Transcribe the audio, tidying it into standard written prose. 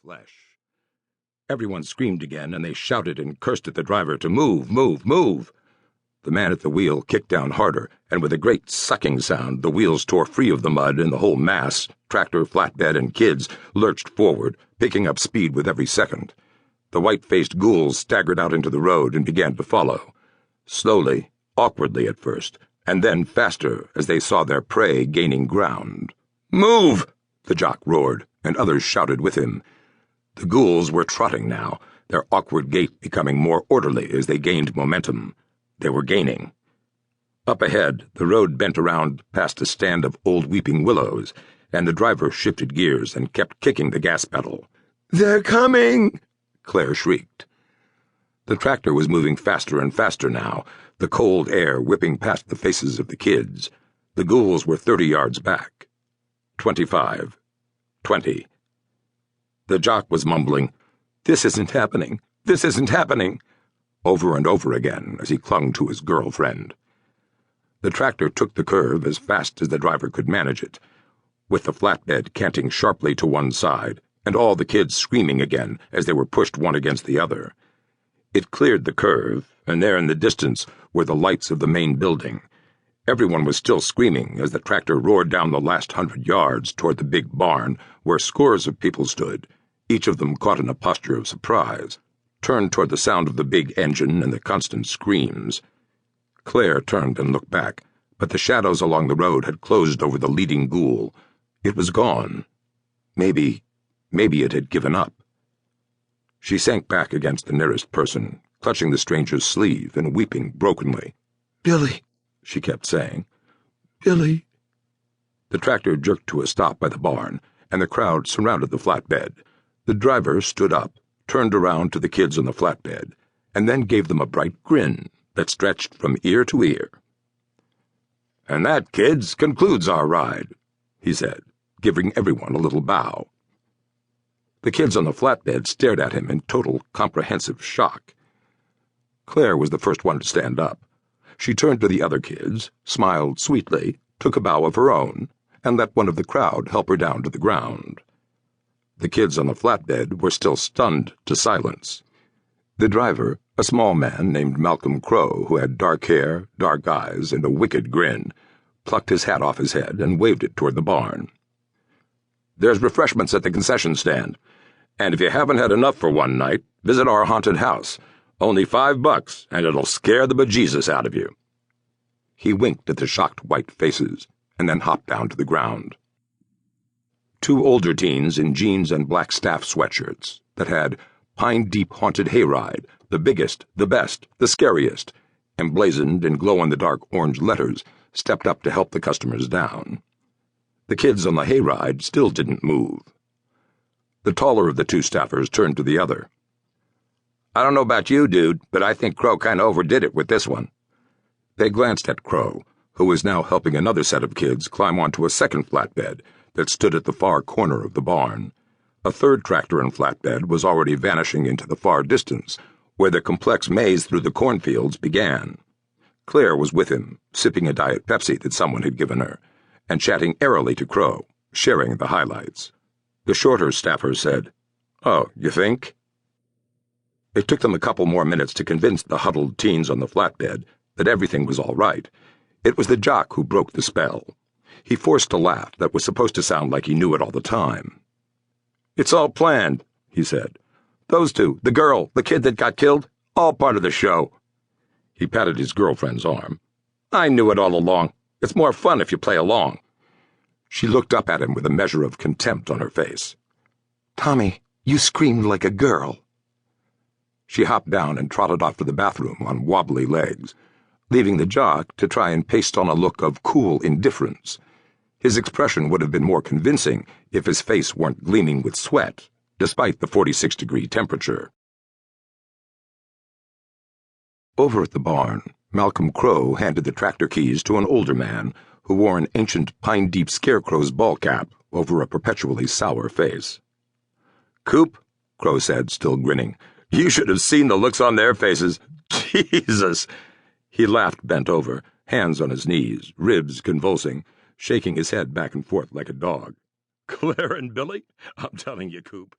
flesh. Everyone screamed again, and they shouted and cursed at the driver to move, move, move. The man at the wheel kicked down harder, and with a great sucking sound, the wheels tore free of the mud, and the whole mass, tractor, flatbed, and kids, lurched forward, picking up speed with every second. The white-faced ghouls staggered out into the road and began to follow. Slowly, awkwardly at first, and then faster as they saw their prey gaining ground. "Move!" the jock roared, and others shouted with him. The ghouls were trotting now, their awkward gait becoming more orderly as they gained momentum. They were gaining. Up ahead, the road bent around past a stand of old weeping willows, and the driver shifted gears and kept kicking the gas pedal. "They're coming!" Claire shrieked. The tractor was moving faster and faster now, the cold air whipping past the faces of the kids. The ghouls were 30 yards back. 25. 20. The jock was mumbling, "This isn't happening. This isn't happening," over and over again as he clung to his girlfriend. The tractor took the curve as fast as the driver could manage it, with the flatbed canting sharply to one side, and all the kids screaming again as they were pushed one against the other. It cleared the curve, and there in the distance were the lights of the main building. Everyone was still screaming as the tractor roared down the last 100 yards toward the big barn where scores of people stood, each of them caught in a posture of surprise, turned toward the sound of the big engine and the constant screams. Claire turned and looked back, but the shadows along the road had closed over the leading ghoul. It was gone. Maybe it had given up. She sank back against the nearest person, clutching the stranger's sleeve and weeping brokenly. "Billy," she kept saying. "Billy." The tractor jerked to a stop by the barn, and the crowd surrounded the flatbed. The driver stood up, turned around to the kids on the flatbed, and then gave them a bright grin that stretched from ear to ear. "And that, kids, concludes our ride," he said, giving everyone a little bow. The kids on the flatbed stared at him in total, comprehensive shock. Claire was the first one to stand up. She turned to the other kids, smiled sweetly, took a bow of her own, and let one of the crowd help her down to the ground. The kids on the flatbed were still stunned to silence. The driver, a small man named Malcolm Crowe, who had dark hair, dark eyes, and a wicked grin, plucked his hat off his head and waved it toward the barn. "There's refreshments at the concession stand, and if you haven't had enough for one night, visit our haunted house. Only $5, and it'll scare the bejesus out of you." He winked at the shocked white faces, and then hopped down to the ground. Two older teens in jeans and black staff sweatshirts that had "Pine Deep Haunted Hayride, the biggest, the best, the scariest," emblazoned in glow-in-the-dark orange letters, stepped up to help the customers down. The kids on the hayride still didn't move. The taller of the two staffers turned to the other. "I don't know about you, dude, but I think Crow kind of overdid it with this one." They glanced at Crow, who was now helping another set of kids climb onto a second flatbed that stood at the far corner of the barn. A third tractor and flatbed was already vanishing into the far distance, where the complex maze through the cornfields began. Claire was with him, sipping a Diet Pepsi that someone had given her, and chatting airily to Crow, sharing the highlights. The shorter staffer said, "Oh, you think?" It took them a couple more minutes to convince the huddled teens on the flatbed that everything was all right. It was the jock who broke the spell. He forced a laugh that was supposed to sound like he knew it all the time. "It's all planned," he said. "Those two, the girl, the kid that got killed, all part of the show." He patted his girlfriend's arm. "I knew it all along. It's more fun if you play along." She looked up at him with a measure of contempt on her face. "Tommy, you screamed like a girl." She hopped down and trotted off to the bathroom on wobbly legs, leaving the jock to try and paste on a look of cool indifference. His expression would have been more convincing if his face weren't gleaming with sweat, despite the 46-degree temperature. Over at the barn, Malcolm Crowe handed the tractor keys to an older man who wore an ancient Pine Deep scarecrow's ball cap over a perpetually sour face. "Coop," Crowe said, still grinning, "you should have seen the looks on their faces. Jesus!" He laughed bent over, hands on his knees, ribs convulsing, shaking his head back and forth like a dog. "Claire and Billy? I'm telling you, Coop,